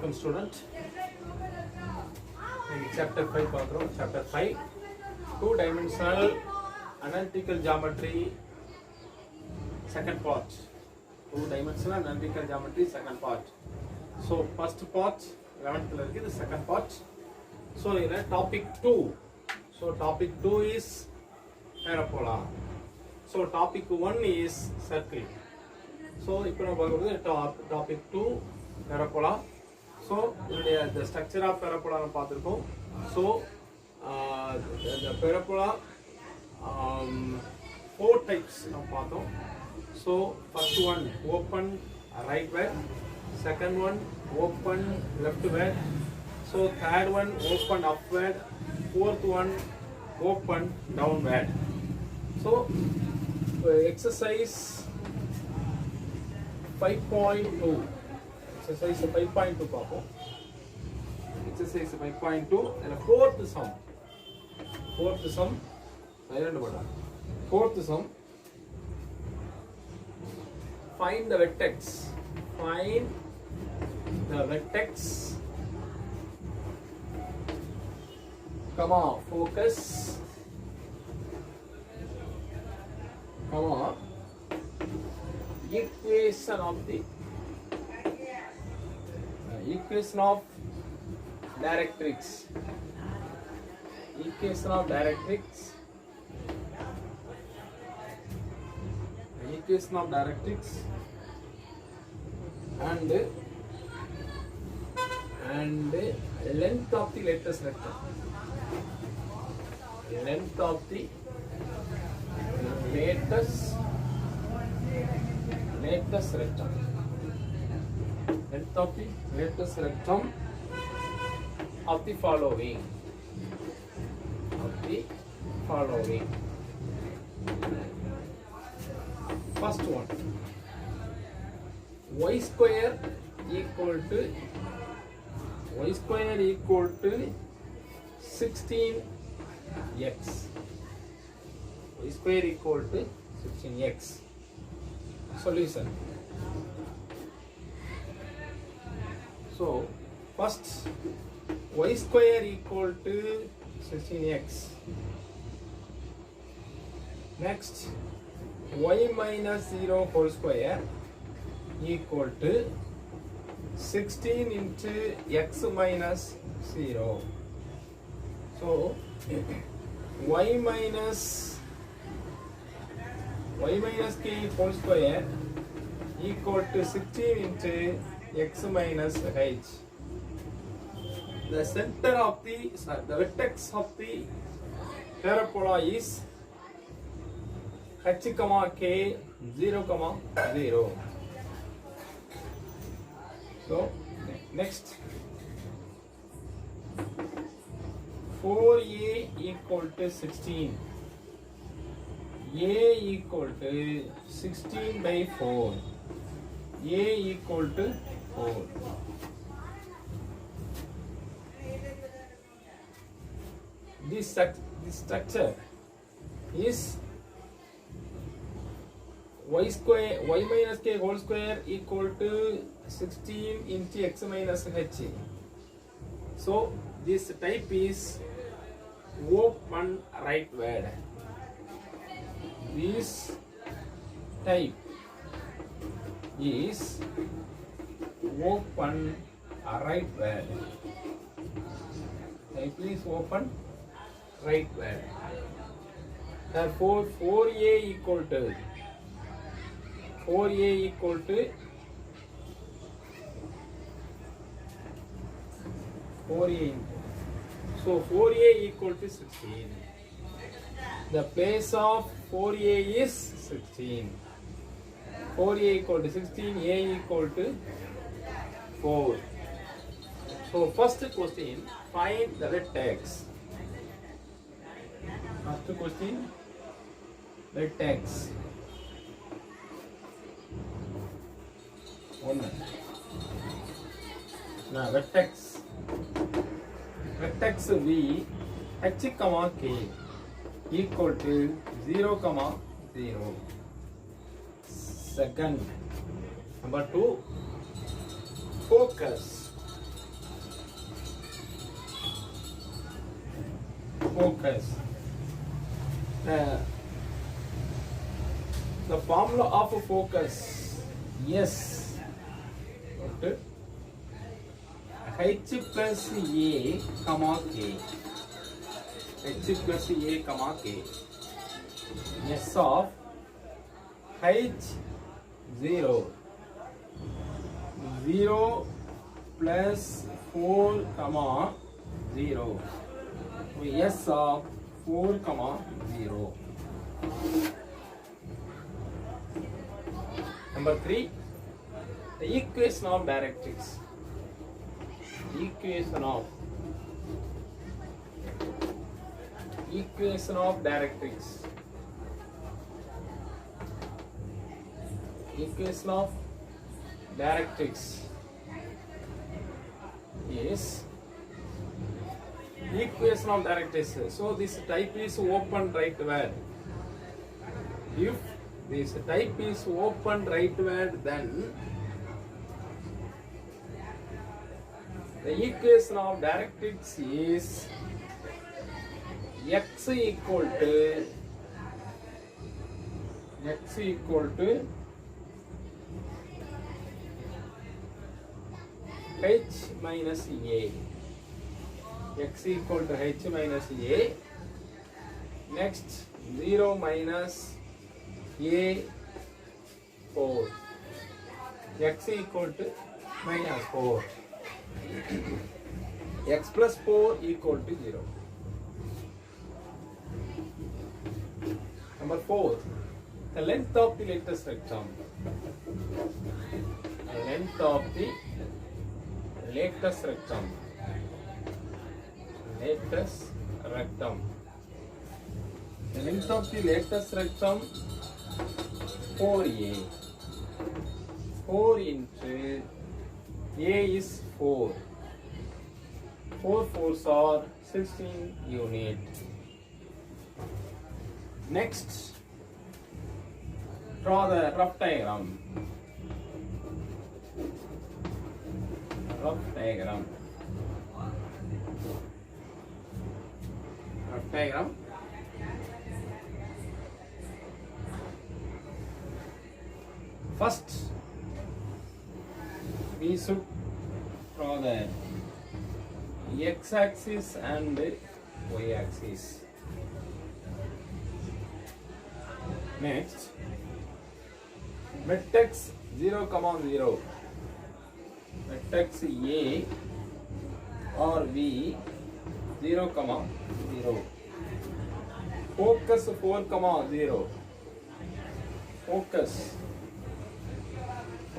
welcome student. Chapter 5 பார்க்கிறோம். Chapter 5 two-dimensional analytical geometry second part. Two-dimensional analytical geometry second part. So first part 11th ல இருக்கு. The second part. So in topic 2. So topic 2 is parabola. So topic 1 is circle. So இப்போ நம்ம பார்க்குறது topic 2 parabola. So the structure of parabola நம்ம பார்த்திருக்கோம். So the parabola four types நம்ம பார்த்தோம். So first one open rightward, second one open leftward, so third one open upward, fourth one open downward. So exercise 5.2 exercise 5.2 பார்ப்போம். exercise 5.2 and fourth sum silent போடா. fourth sum find the vertex comma focus comma equation of directrix and length of the latest rectum. Length of the latest rectum. Length of the latest rectum of the following. First one, y square equal to 16x. Y square equal to 16x. Solution. So first y square equal to 16x. Next y minus 0 whole square equal to 16 into x minus 0. So y minus k whole square equal to 16 into x minus h. The center of the vertex of the parabola is h, k 0, 0. So next 4a equal to 16. A equal to 16 by 4. A equal to 4. This structure is y minus k whole square equal to 16 into x minus h. So this type is open rightward. This type is open rightward. Type is open rightward. Therefore 4a equal to 4a so 4a equal to 16. The place of 4a is 16. 4a equal to 16, a equal to 4. So first question, find the vertex. First question, vertex. 1. Now vertex V h, k equal to 0, 0. Second, number 2, focus focus. The formula of focus, yes, okay. H plus A comma K. H plus A comma K. S of H 0. 0 plus 4 comma 0. S of 4 comma 0. Number 3, the equation of directrix. Equation of directrix. Equation of directrix is equation of directrix. So this type is open rightward. If this type is open rightward, then the equation of directrix is x equal to h minus a. X equal to h minus a. Next, 0 minus a 4. X equal to minus 4. X plus 4 equal to 0. Number 4, the length of the lattice rectum. The length of the lattice rectum. Lattice rectum. The length of the lattice rectum 4a. 4 into a is 4. 4 fours are 16 unit. Next, draw the rough diagram. Rough diagram. Rough diagram. First, we should draw the x-axis and y-axis. Next, vertex 0, 0. Vertex A or B 0, 0. Focus 4, 0. Focus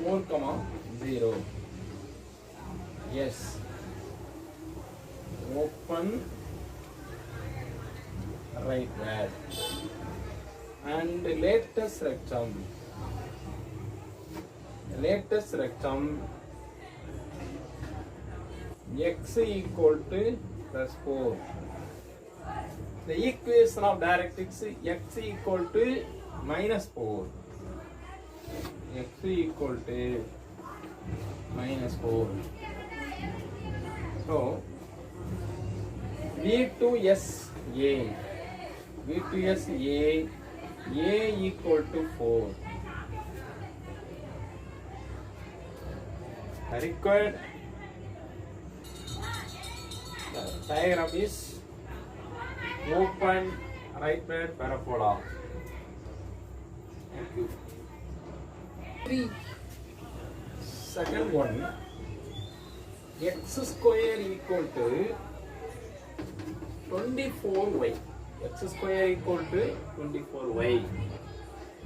4, 0. Yes. Open rightward. And lattice rectum. Lattice rectum x equal to plus 4. The equation of directrix x equal to minus 4. X equal to minus 4. So V2SA. V2SA. A equal to 4. The required diagram is open rightward parabola. Thank you. 3. Second one, x square equal to 24y. X square equal to 24y.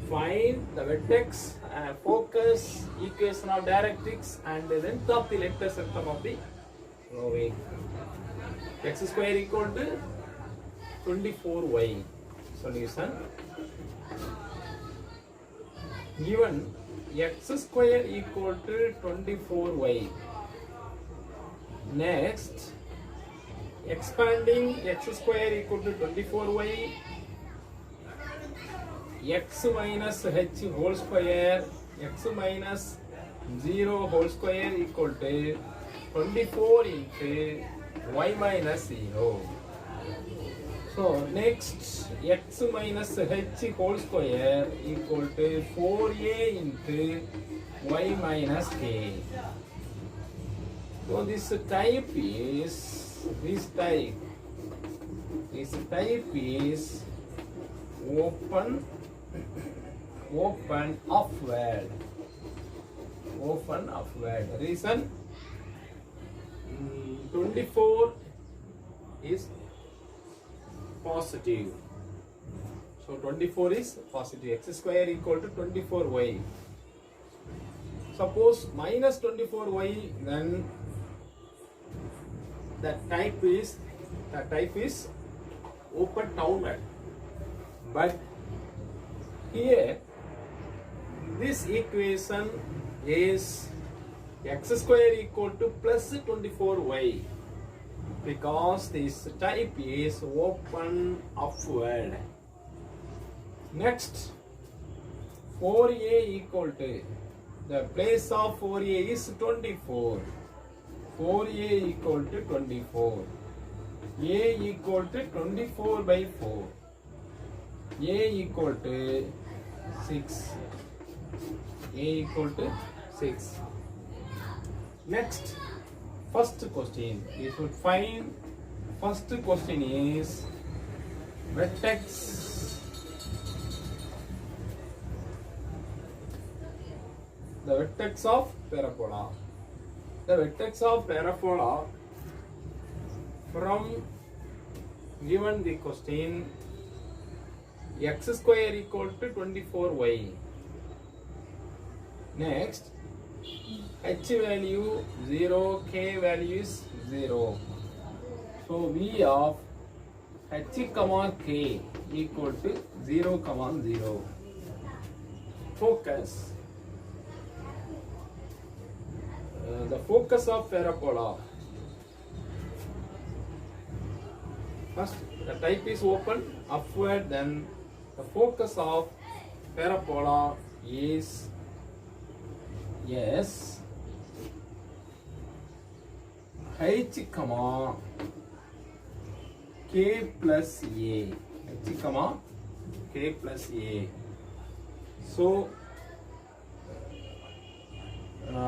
Find the vertex, focus, equation of directrix, and the length of the lattice rectum of the roving. X square equal to 24y. Solution. Given x square equal to 24y. Next, expanding x square equal to 24y, x minus h whole square, x minus 0 whole square equal to 24 into y minus 0. So next, x minus h whole square equal to 4a into y minus k. So this type is open upward. Reason 24 is positive. So 24 is positive. X square equal to 24y. Suppose minus 24y, then the type is open downward. But here this equation is x square equal to plus 24y, because this type is open upward. Next, 4a equal to, the place of 4a is 24. 4a equal to 24. A equal to 24 by 4. A equal to 6. A equal to 6. Next, first question. We should find, first question is vertex. The vertex of parabola. The vertex of parabola from given the question x square equal to 24y. Next, h value 0, k value is 0. So v of h comma k equal to 0 comma 0. Focus. The focus of parabola. First, the type is open upward, then the focus of parabola is yes h comma k plus a. H comma k plus a. So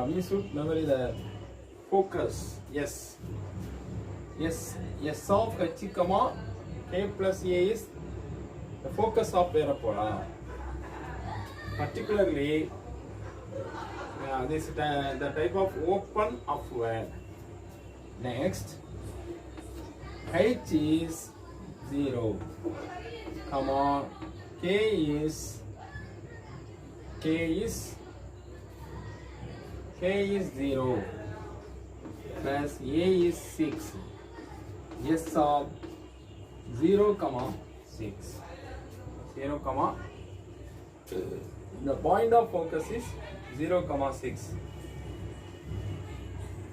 we should memory the focus. Yes of h comma k plus a is the focus of parabola. Particularly this the type of open upward. Next, h is 0 comma k is 0 plus a is 6. S of 0 comma 6. 0 comma the point of focus is 0 comma 6.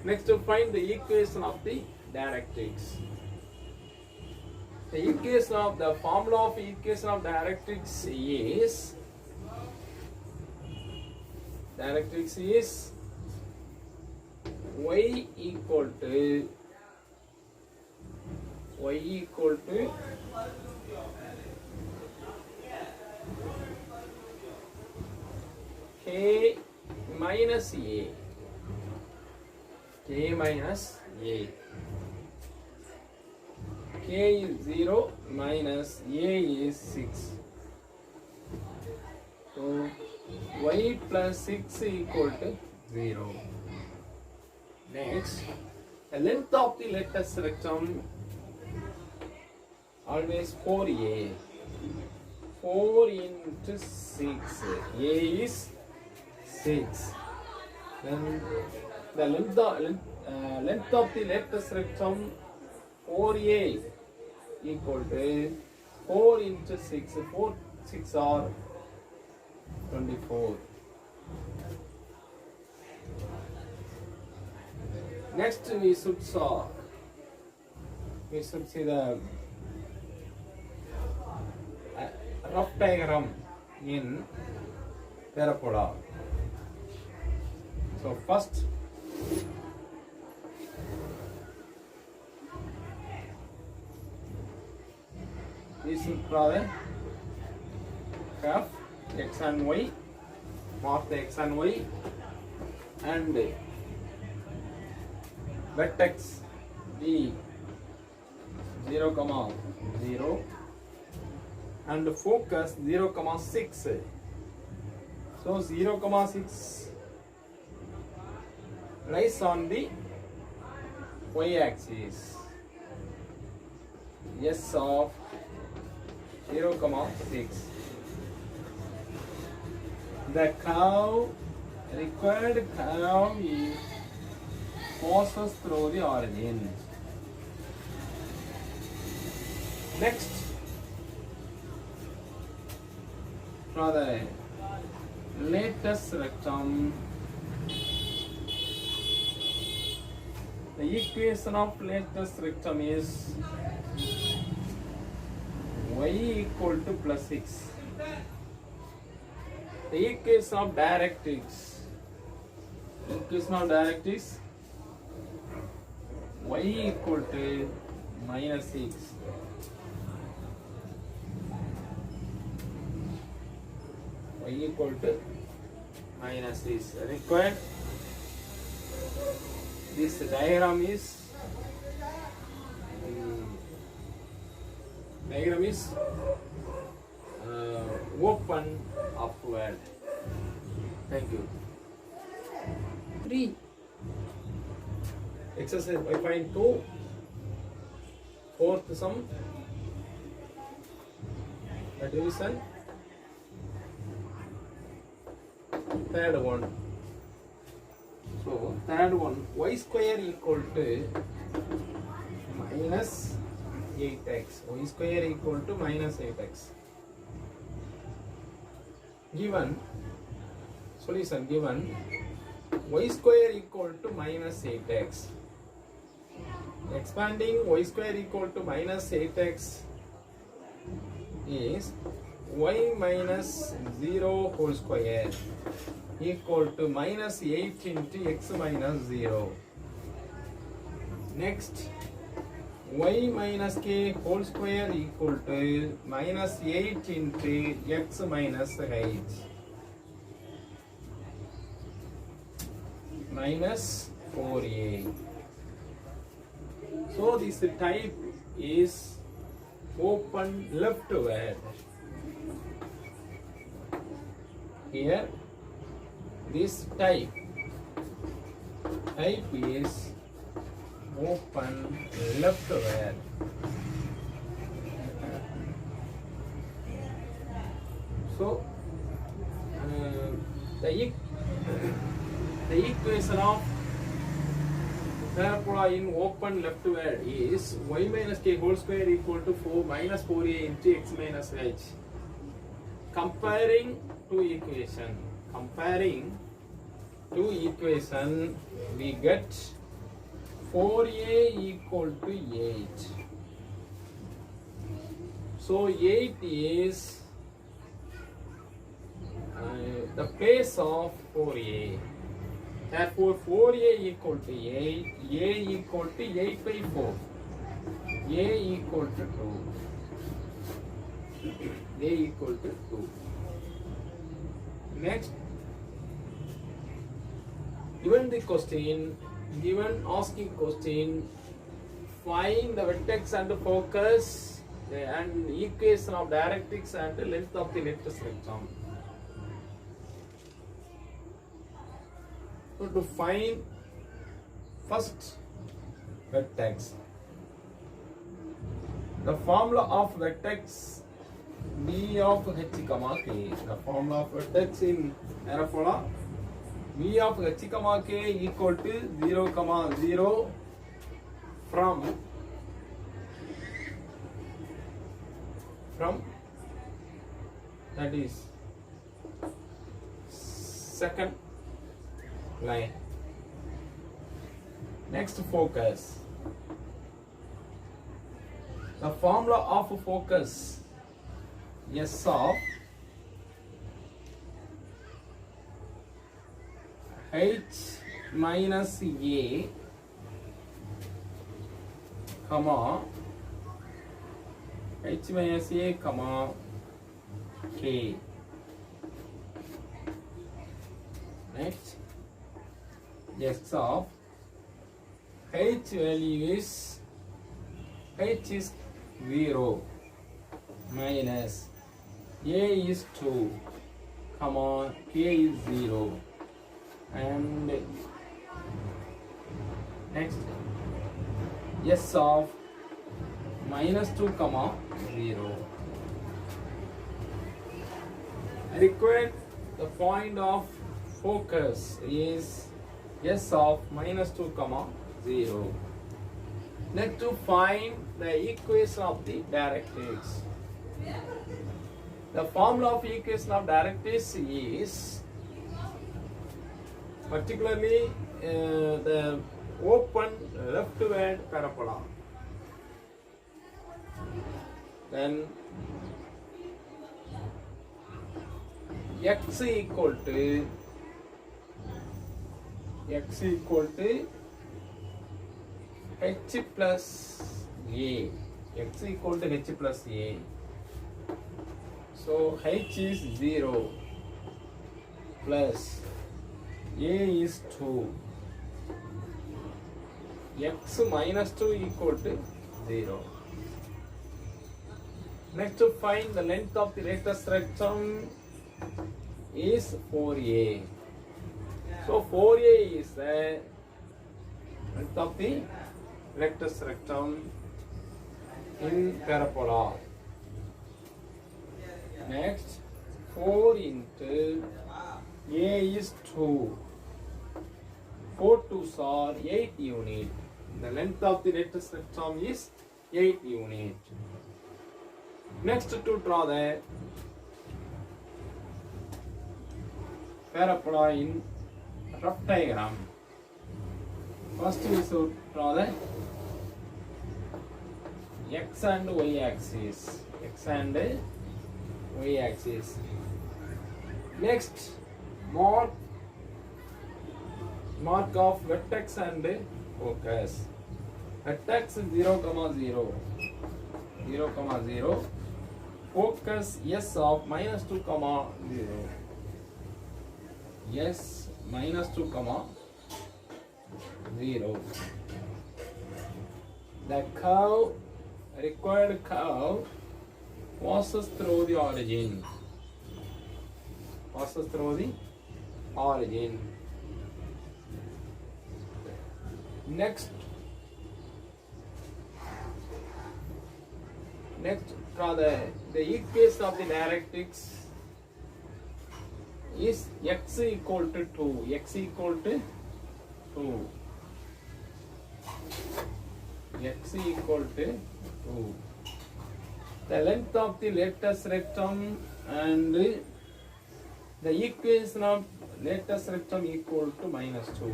Next, to find the equation of the directrix. The equation of the formula of equation of directrix is y equal to k minus a. K is 0 minus a is 6. So y plus 6 equal to 0. Next, the length of the lattice rectum always 4a. 4 into 6. A is 6. Then the length of the lattice rectum 4a equal to 4 into 6. 4 6 are 24. Next, we should see the rough diagram in parabola. So first, is rather have x and y, mark the x and y, and vertex B 0, 0 and focus 0, 6. So 0, 6 lies on the y axis. S of 0, 6. The curve, required curve is passes through the origin. Next, for the latest rectum, the equation of latest rectum is y equal to plus 6. The equation of directrix y equal to minus 6. Y equal to minus 6. Required. This diagram is open upward. Thank you. 3. Exercise 5.2. Fourth sum. The division. Third one. So third one, y square equal to minus 8x. Y square equal to minus 8x. Given solution, given y square equal to minus 8x. Expanding y square equal to minus 8x is y minus 0 whole square equal to minus 8 into x minus 0. Next, y minus k whole square equal to minus 8 into x minus h minus 4a. So this type is open leftward. Here this type is open leftward. So the equation of parabola in open leftward is y minus k whole square equal to 4 minus 4a into x minus h. Comparing two equation, we get 4a equal to 8. So 8 is the place of 4a. Therefore 4a equal to 8, a equal to 8 by 4, a equal to 2, a equal to 2. Next, asking question, find the vertex and focus and equation of directrix and length of the latest rectum. So to find first vertex, the formula of vertex V of h comma k. The formula of vertex in parabola V of h comma k equal to 0, 0 from that is second line. Next, focus. The formula of focus S of h minus a comma h minus a comma k. Next, x of h value is h is 0 minus a is 2 comma k is 0, and next s of minus 2 comma 0. I require the point of focus is s of minus 2 comma 0. Next, to find the equation of the directrix. The formula of equation of directrix is particularly the open leftward parabola. Then x equal to h plus a. X equal to h plus a. So h is 0 plus a is 2. X minus 2 equal to 0. Next, to find the length of the rectus rectum is 4a. So 4a is the length of the rectus rectum in parabola. Next, 4 into a is 2. 4 2s are 8 unit. The length of the rectus rectum is 8 unit. Next, to draw the parabola in rough diagram. First, we should draw the x and y axis. X and y axis. Next, mark of vertex and focus. Vertex 0, 0. 0, 0. Focus s of minus 2, 0. S minus 2, 0. The curve, required curve, passes through the origin. Passes through the origin. Next, draw the equation of the directrix is x equal to 2. X equal to 2. X equal to 2. The length of the rectus rectum and the equation of rectus rectum equal to minus 2.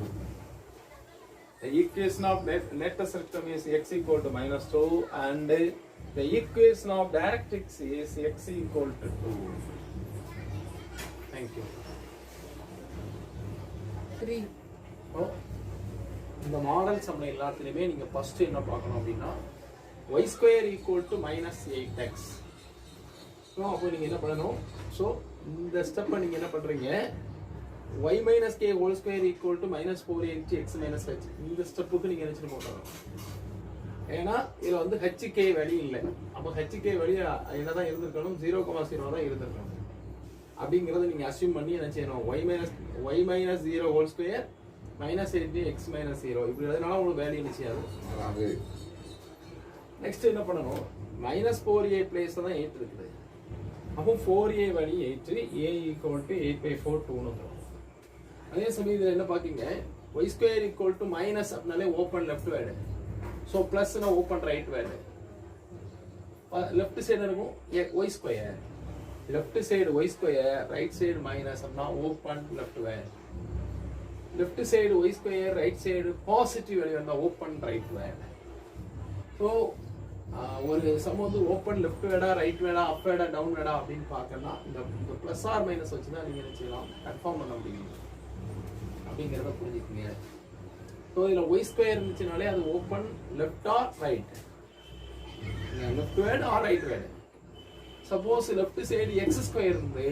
The equation of rectus rectum is x equal to minus 2, and the equation of directrix is x equal to 2. Thank you. 3. இந்த model சம்ல எல்லாத்துலயுமே நீங்க first என்ன பார்க்கணும் அப்படின்னா y square equal to minus 8x. So அப்போ நீங்க என்ன பண்ணணும்? ஸோ இந்த ஸ்டெப்பை நீங்க என்ன பண்றீங்க? y minus k whole square equal to minus 4x minus h. இந்த ஸ்டெப்புக்கு நீங்க நினைச்சிட்டு போகணும். ஏன்னா இதுல வந்து hk வேல்யூ இல்லை. அப்போ hk வேல்யூ என்னதான் இருந்திருக்கணும்? 0, 0 தான் இருந்திருக்கணும். அப்படிங்கறத நீங்க அஸ்யூம் பண்ணி என்ன செய்யணும்? y minus 0 whole square minus 8x minus 0 இப்படி எழுதினாலும் உங்களுக்கு வேல்யூ நிச்சயம் வராது. நெக்ஸ்ட் என்ன பண்ணணும்? minus 4a பிளேஸ்ல தான் 8 இருக்குது. அப்போ 4a value 8, a equal to 8/4 2ன்னு வரும். அதே சமயத்துல என்ன பாத்தீங்க? y square equal to minus அப்படினாலே ஓபன் லெஃப்ட் வேர்டு. ஸோ பிளஸ்னா open rightward. Left side இருக்கும் y square. Left side y square, right side minus அப்படின்னா open leftward. Left side y square, right side positive value இருந்தா open rightward. So ஒரு sum வந்து open left வேடா right வேடா up வேடா down வேடா அப்படின்னு பார்க்கணும்னா இந்த ப்ளஸ் ஆர் மைனஸ் வச்சு தான் நீங்கள் என்ன செய்யலாம் கன்ஃபார்ம் பண்ண முடியும் அப்படிங்கிறத புரிஞ்சுக்கங்க. ஸோ இதில் ஒய் ஸ்கொயர் இருந்துச்சுனாலே அது open left or right. left word or right word. Suppose left side x square இருந்து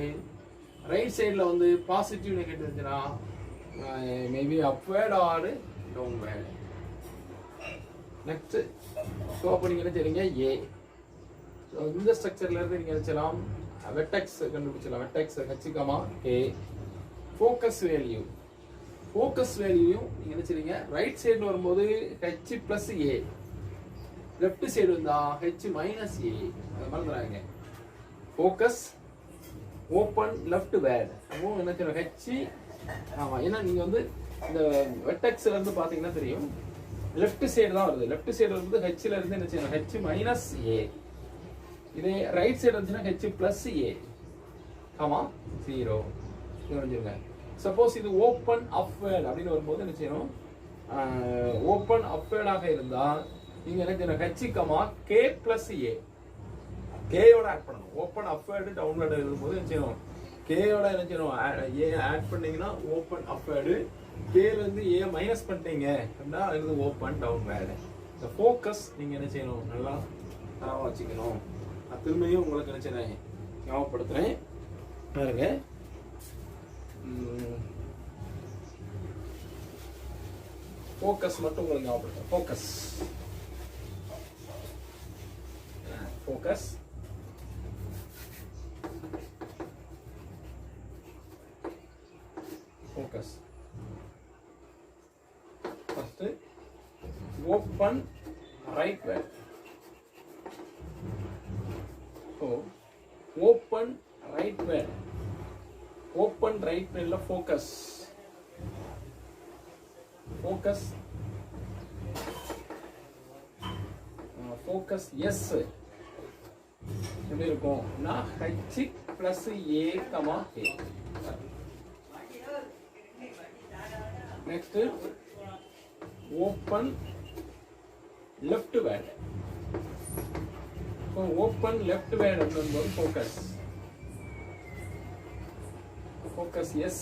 right side ல வந்து positive negative இருந்துச்சுனா maybe upward or downward. Next, so அப்போ நீங்க என்ன செய்றீங்க a. So இந்த ஸ்ட்ரக்சர்ல இருந்து நீங்க என்ன செய்யலாம் vertex கண்டுபிடிச்சலாம். vertex h, k. focus value நீங்க என்ன செய்றீங்க ரைட் சைடுல வரும்போது h plus a, left side வந்தா h minus a. அத மறந்துறாங்க. focus open left word. அப்போ என்ன செய்றோம் h. ஆமா, ஏன்னா நீங்க வந்து இந்த வெர்டெக்ஸ்ல இருந்து பாத்தீங்கன்னா தெரியும் லெஃப்ட் சைடு தான் வருது. லெஃப்ட் சைடு வந்து h ல இருந்து என்ன செய்யணும் h minus a. இதே ரைட் சைடு வந்துச்சுன்னா h plus a, 0. இது வந்துருங்க. சப்போஸ் இது ஓப்பன் அப்வேர்ட் அப்படின்னு வரும்போது என்ன செய்யணும் ஓப்பன் அப்வேர்டாக இருந்தா நீங்க என்ன செய்யணும் h, k plus a. k யோட ஆட் பண்ணணும். ஓப்பன் அப்வேர்டு டவுன்வேர்டு இருக்கும்போது என்ன செய்யணும் k யோட என்ன செய்யணும் a ஆட் பண்ணீங்கன்னா ஓப்பன் அப்வேர்டு, k ல இருந்து a மைனஸ் பண்ணிட்டீங்க அப்படின்னா இது ஓப்பன் டவுன்வேர்டு. இந்த ஃபோக்கஸ் நீங்க என்ன செய்யணும் நல்லா தரவா வச்சுக்கணும். திரும்பியும் உங்களுக்கு என்ன செய்யணும் ஞாபகப்படுத்துறேன் பாருங்க. ஃபோக்கஸ் மட்டும் உங்களுக்கு ஞாபகப்படுத்துறேன். Focus first open right word. So open right word la focus yes எப்படி இருக்கும்னா h plus a, k. Next, open left word. So open left word அப்படிங்கும்போது focus yes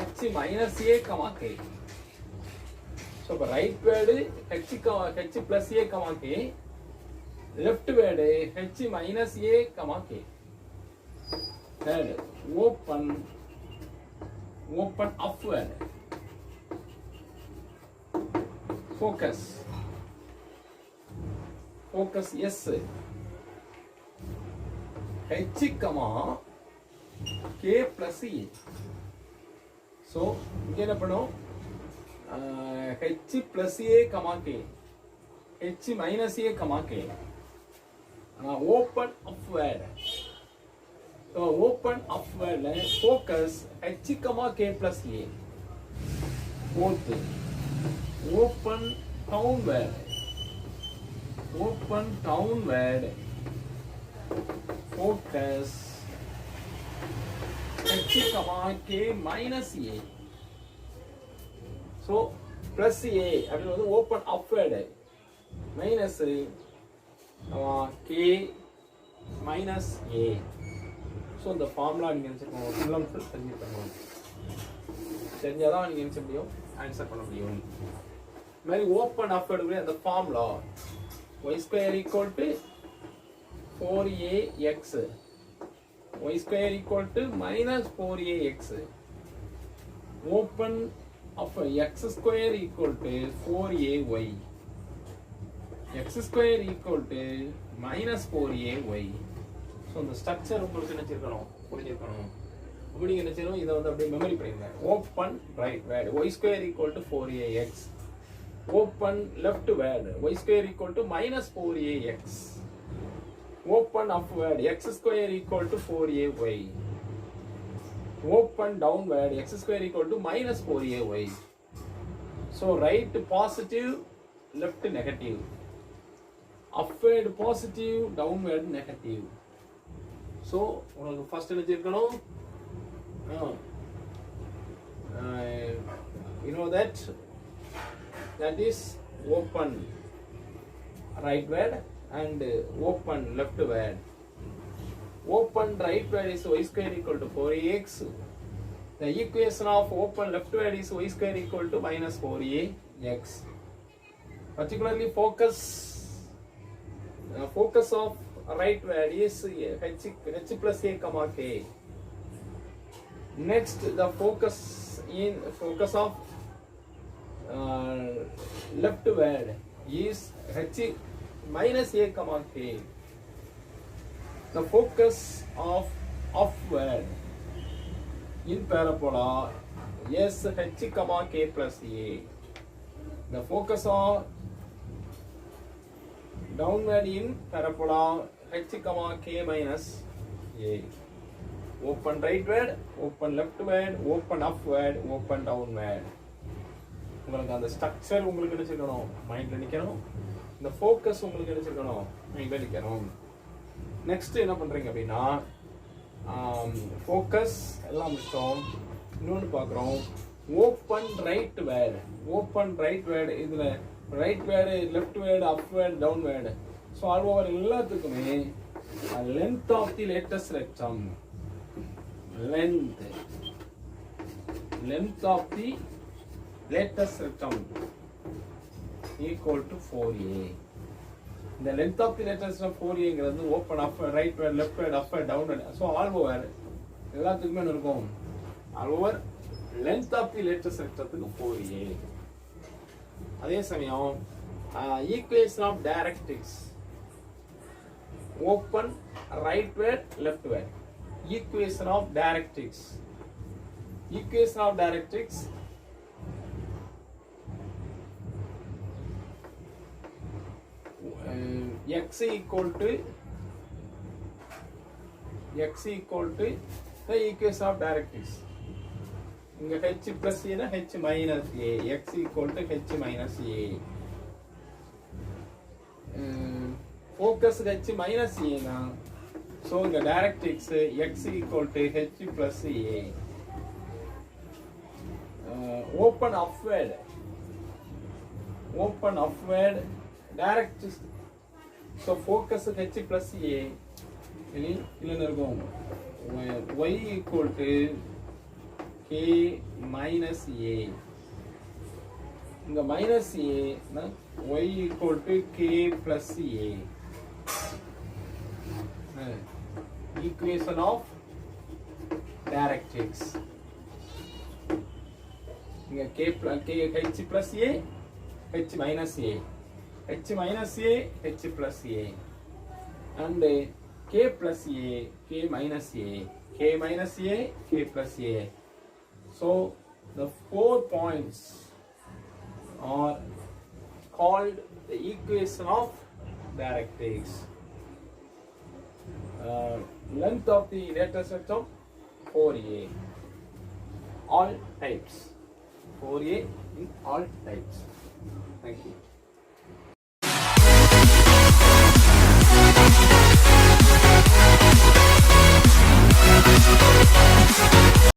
h minus a, k. So இப்போ right word h plus a, k. left word h minus a, k. Third, open upward. Focus yes h, k plus a. So இங்க என்ன பண்ணும் h plus a, k, h minus a, k. Open upward. So open upward focus h, k plus a. Fourth, open downward. Focus h, k minus a. So plus a அப்படின்னு வந்து open upward minus k minus a. So இந்த formula நீங்க நினைச்சுக்கணும். Full and full தெரிஞ்சுக்கணும். தெரிஞ்சாதான் நீங்க நினைச்ச முடியும் answer பண்ண முடியும். இந்த மாதிரி ஓப்பன் அப்வர்டு அந்த formula y square equal to 4ax, y square equal to minus 4ax. Open of x square equal to 4ay, x square equal to minus 4ay. So இந்த ஸ்ட்ரக்சர் உங்களுக்கு என்ன செய்யணும் புரிஞ்சிருக்கணும். அப்படி என்ன செய்யணும் இதை வந்து அப்படியே மெமரி பண்ணிடுங்க. Open right word y square equal to 4ax. Open left word y square equal to minus 4ax. Open upward x square equal to 4ay. Open downward x square equal to minus 4ay. So right positive, left negative. Upward positive, downward negative. So உங்களுக்கு first என்ன இருக்கணும் you know that is open right word and open left word. Open right word is y square equal to 4ax. The equation of open left word is y square equal to minus 4ax. Particularly focus focus of right word is h plus a comma k. Next, the focus of left word is h minus a comma k. The focus of word in parabola is h comma k plus a. The focus of downward in parabola h comma k minus a. Open right word, open left word, open upward, open downward. உங்களுக்கு அந்த structure உங்களுக்கு நினைச்சிருக்கணும், மைண்ட்ல நிக்கணும். இந்த focus உங்களுக்கு நினைச்சிருக்கணும், மைண்ட்ல நிக்கணும். Next என்ன பண்றீங்க அப்படின்னா, ஃபோக்கஸ் எல்லாம் முடிச்சோம். இன்னொன்று பார்க்குறோம், open rightward. Open rightward, இதில் rightward, leftward, upward, downward. So all over எல்லாத்துக்குமே length of the latus rectum, length of the latest rectum equal to 4a. The length of the latest rectum 4a ங்கிறது open up right word left word up word down word. So all over எல்லாத்துக்குமே இருக்கும், all over length of the latest rectum 4a. அதே சமயம் equation of directrix, open right word left word. Equation of directrix. Equation of directrix x equal to the equation of directrix. இங்க h plus a na h minus a. X equal to h minus a. Focus h minus a na, so the directrix x equal to h plus a. Open upward directrix. So focus h plus a. இல்லைன்னு இருக்கும், y equal to k minus a. இங்க minus a na y equal to k plus a. Equation of directrix. இங்க k h plus a, h minus a, h minus a, h plus a, and k plus a, k minus a, k minus a, k plus a. So the 4 points are called the equation of directrix. Length of the latest rectum 4a. All types. 4a in all types. Thank you.